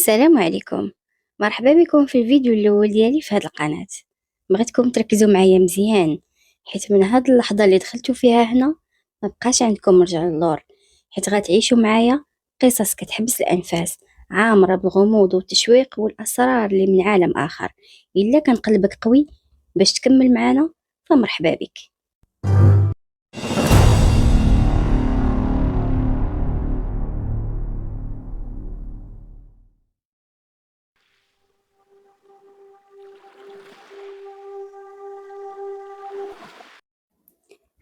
السلام عليكم. مرحبا بكم في الفيديو الاول ديالي في هذه القناه. بغيتكم تركزوا معايا مزيان، حيت من هاد اللحظه اللي دخلتوا فيها هنا ما بقاش عندكم رجع للور، حيت غتعيشوا معايا قصص كتحبس الانفاس، عامره بالغموض والتشويق والاسرار اللي من عالم اخر. الا كان قلبك قوي باش تكمل معنا فمرحبا بك.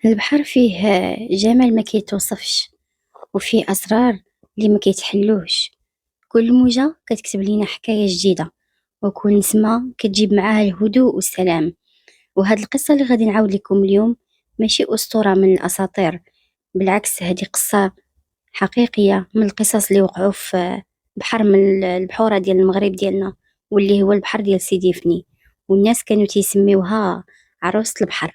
البحر فيه جمال ما كيتوصفش، وفيه اسرار اللي ما كيتحلوش. كل موجة كتكتب لينا حكاية جديدة، وكل نسمة كتجيب معاها الهدوء والسلام. وهاد القصة اللي غادي نعاود لكم اليوم ماشي أسطورة من الأساطير، بالعكس هذه قصة حقيقية من القصص اللي وقعوا في بحر من البحورة ديال المغرب ديالنا، واللي هو البحر ديال سيدي فني، والناس كانوا تيسميوها عروسة البحر.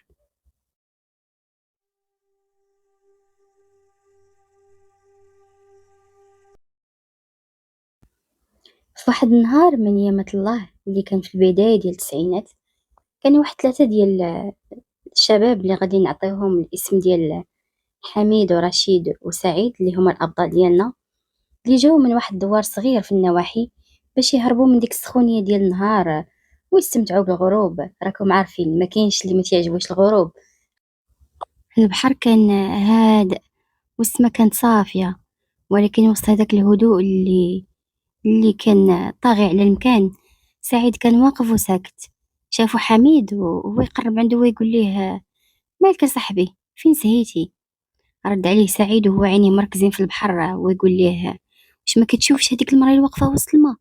في واحد النهار من ايامات الله اللي كان في البداية ديال التسعينات، كانوا واحد ثلاثة ديال الشباب اللي غادي نعطيهم الاسم ديال حميد ورشيد وسعيد، اللي هما الابطال ديالنا، اللي جاو من واحد الدوار صغير في النواحي باش يهربوا من ديك السخونيه ديال النهار ويستمتعوا بالغروب. راكم عارفين ما كاينش اللي ما تيعجبوش الغروب. البحر كان هادئ والسما كانت صافيه، ولكن وسط هذاك الهدوء اللي كان طاغي على المكان، سعيد كان واقف وساكت. شافوا حميد وهو يقرب عنده ويقول ليه: مالك يا صاحبي، فين سهيتي؟ رد عليه سعيد وهو عينيه مركزين في البحر ويقول ليه: واش ما كتشوفش هذيك المراه اللي واقفه وسط الماء؟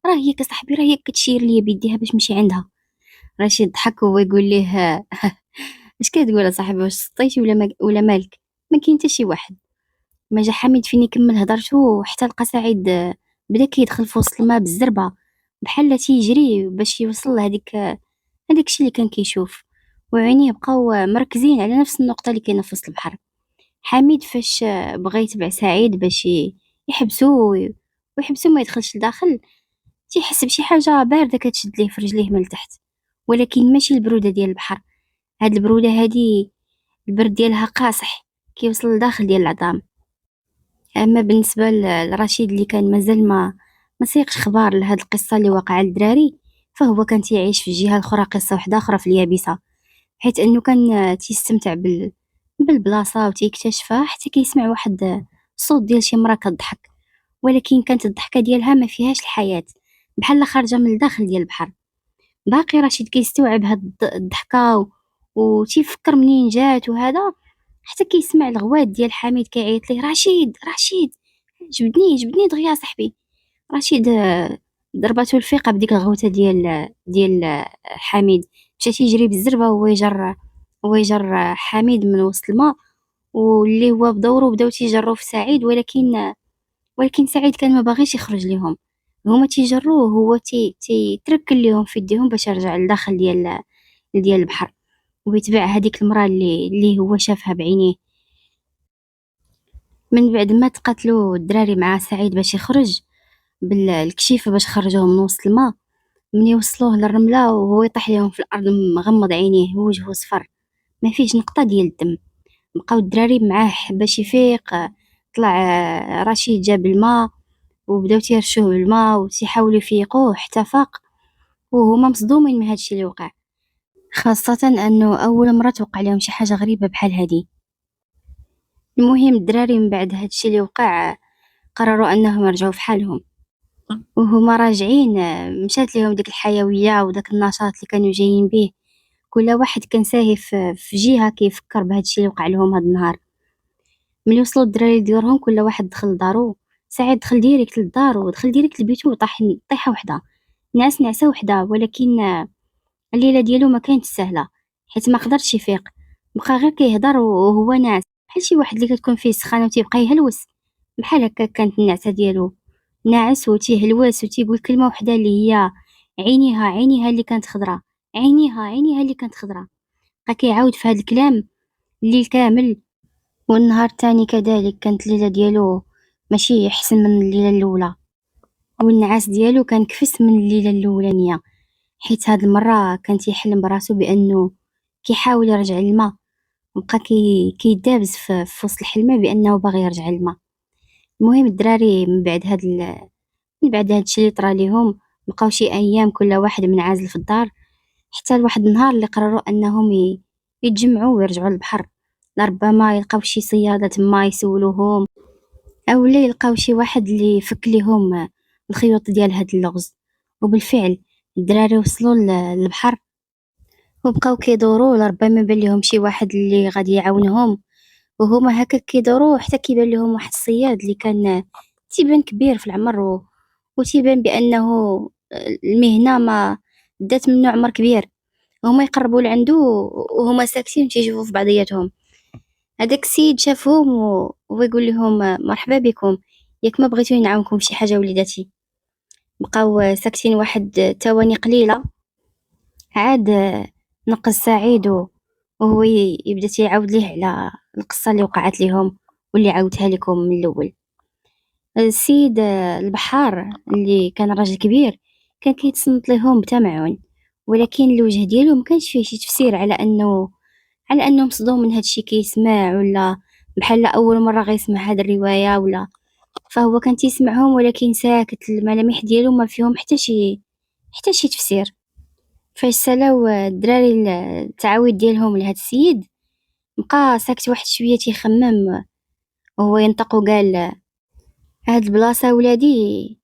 راه هي كصاحبي، راه هي كتشير ليا بيديها باش نمشي عندها. رشيد ضحك وهو يقول ليه: اش كتقول اصاحبي، واش سطيتي ولا مالك؟ ما كاين حتى شي واحد. ما جا حميد فين يكمل هضرته حتى لقى سعيد بدا كيدخل في وسط الماء بالزربه، بحال تيجري باش يوصل هذاك الشيء اللي كان كيشوف، وعينيه بقاو مركزين على نفس النقطه اللي كاينه في وسط البحر. حميد فاش بغا يتبع سعيد باش يحبسو ويحبسو ما يدخلش لداخل، تيحس بشي حاجة باردة كتشد ليه في رجليه من التحت، ولكن ماشي البرودة ديال البحر. هاد البرودة هادي البرد ديالها قاصح كيوصل لداخل ديال العظام. اما بالنسبة لرشيد اللي كان مازال ما سيقش خبار لهاد القصة اللي واقعة للدراري، فهو كان تيعيش في الجهة الاخرى قصة وحدة اخرى في اليابسة، حيت انه كان تيستمتع بالبلاصة وتيكتشفها حتى كيسمع واحد صوت ديال شي مرا كضحك، ولكن كانت الضحكة ديالها ما فيهاش الحياة، بحال خارجة من الداخل ديال البحر. باقي رشيد كيستوعب هاد الضحكة وتيفكر منين جات وهذا، حتى كيسمع الغوات ديال حميد كيعيط ليه: رشيد رشيد، جبدني دغيا صاحبي. رشيد ضرباتو الفيقة بديك الغوتة ديال حميد، مشى تيجري بالزربة وهو يجر حميد من وسط الماء، واللي هو بدورو بداو تيجرو في سعيد، ولكن سعيد كان ما باغيش يخرج ليهم. هما تيجروه، هو تيتركل ليهم في يديهم باش يرجع لداخل ديال البحر، ويتبع هذيك المراه اللي هو شافها بعينيه. من بعد ما تقاتلوا الدراري مع سعيد باش يخرج بالكشيفه باش خرجوه من وسط الماء، من يوصلوه للرمله وهو يطيح لهم في الارض مغمض عينيه ووجهه صفر ما فيش نقطه ديال الدم. بقاو الدراري معاه باش يفيق. طلع رشيد جاب الماء وبداو تيرشوه بالماء وتيحاولوا يفيقوه حتى فاق، وهما مصدومين من هادشي اللي وقع، خاصة انه اول مرة توقع لهم شي حاجة غريبة بحال هادي. المهم الدراري من بعد هادشي اللي وقع قرروا انهم يرجعوا في حالهم، وهما راجعين مشات لهم ديك الحيوية وداك النشاط اللي كانوا جايين به. كل واحد كان ساهي في جهة كيفكر بهادشي اللي وقع لهم هاد النهار. ملي وصلوا الدراري لديورهم كل واحد دخل لدارو. سعيد دخل ديريكت للدار ودخل ديريكت لبيتو وطاح طيحة وحدة، نعس نعسة وحدة، ولكن الليلة ديالو ما كانتش سهلة حيت ما قدرش يفيق. بقى غير كيهضر وهو ناعس بحال شي واحد اللي كتكون فيه سخانة وتيبقى يهلوس، بحال هكا كانت النعسة ديالو، ناعس وتيهلوس وتيقول كلمة وحدة اللي هي عينيها اللي كانت خضرا، عينيها اللي كانت خضرا. بقى كيعاود في هاد الكلام الليل كامل. والنهار الثاني كذلك كانت الليلة ديالو ماشي احسن من الليلة الاولى. والنعاس ديالو كان كفس من الليلة الأولانية، حيت هاد المرة كان تيحلم براسو بأنه كيحاول يرجع للما، وبقى كيدابز في وسط الحلمة بأنه باغي يرجع للما. المهم الدراري من بعد هادشي اللي طرا ليهم بقاو شي أيام كل واحد منعزل في الدار، حتى لواحد النهار اللي قرروا أنهم يتجمعوا ويرجعوا للبحر، لربما يلقاو شي صيادة تما يسولوهم، أولا يلقاو شي واحد اللي يفك ليهم الخيوط ديال هاد اللغز. وبالفعل الدراري وصلوا للبحر وبقاو كيدوروا، لربما بان ليهم شي واحد اللي غادي يعاونهم، وهما هكا كيدوروا حتى كيبان لهم واحد الصياد اللي كان تيبان كبير في العمر وتيبان بأنه المهنة ما دات منه عمر كبير. هما يقربوا لعندو وهما ساكتين تيشوفوا في بعضياتهم. هذاك السيد شافهم وهو يقول لهم مرحبا بكم، ياك ما بغيتوني نعاونكم شي حاجة وليداتي. بقاو ساكتين واحد الثواني قليلة، عاد نقز سعيد وهو يبدا تيعاود ليه على القصة اللي وقعت ليهم واللي عاودتها لكم من الأول. السيد البحار اللي كان راجل كبير كان كيتصنت ليهم بتمعن، ولكن الوجه ديالو مكانش فيه شي تفسير على انه مصدوم من هادشي كيسمع، ولا بحال أول مرة غيسمع هاد الرواية، ولا فهو كان تيسمعهم ولكن ساكت، الملامح ديالو ما فيهم حتى شي تفسير. فاش سالاو الدراري التعاويد ديالهم لهاد السيد، بقى ساكت واحد شوية تيخمم، وهو ينطق وقال هاد البلاصة ولادي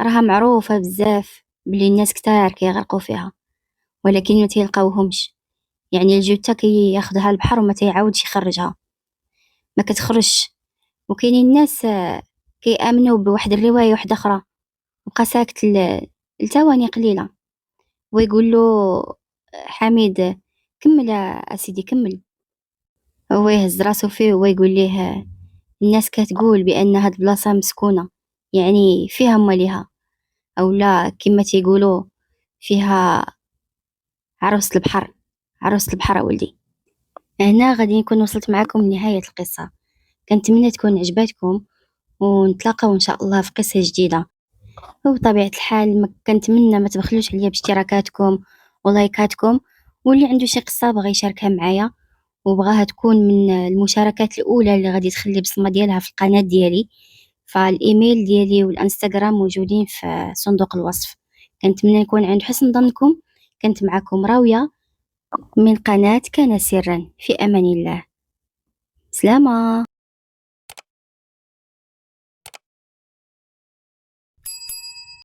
راها معروفة بزاف بلي الناس كتار كيغرقوا فيها، ولكن ما تيلقاوهمش. يعني الجثة كياخدها البحر وما تيعاودش يخرجها، ما كتخرجش. وكاينين الناس كيآمنوا بواحد الرواية واحدة أخرى. بقى ساكت لثواني قليلة ويقول له حميد كمل يا سيدي كمل. هو يهز راسو فيه ويقول ليه الناس كتقول بأن هاد البلاصة مسكونة، يعني فيها ماليها، أو لا كما تيقولوا فيها عروس البحر. عروس البحر ولدي. هنا غادي نكون وصلت معكم لنهاية القصة، كنتمنى تكون عجباتكم، ونتلاقاو إن شاء الله في قصة جديدة. وبطبيعة الحال كنتمنى ما تبخلوش عليا باشتراكاتكم ولايكاتكم، واللي عنده شي قصة بغى يشاركها معايا وبغاها تكون من المشاركات الأولى اللي غادي تخلي بصمة ديالها في القناة ديالي، فالإيميل ديالي والإنستغرام موجودين في صندوق الوصف. كنتمنى نكون عند حسن ظنكم. كنت معكم راوية من قناة كان سرا. في أمان الله. سلامة.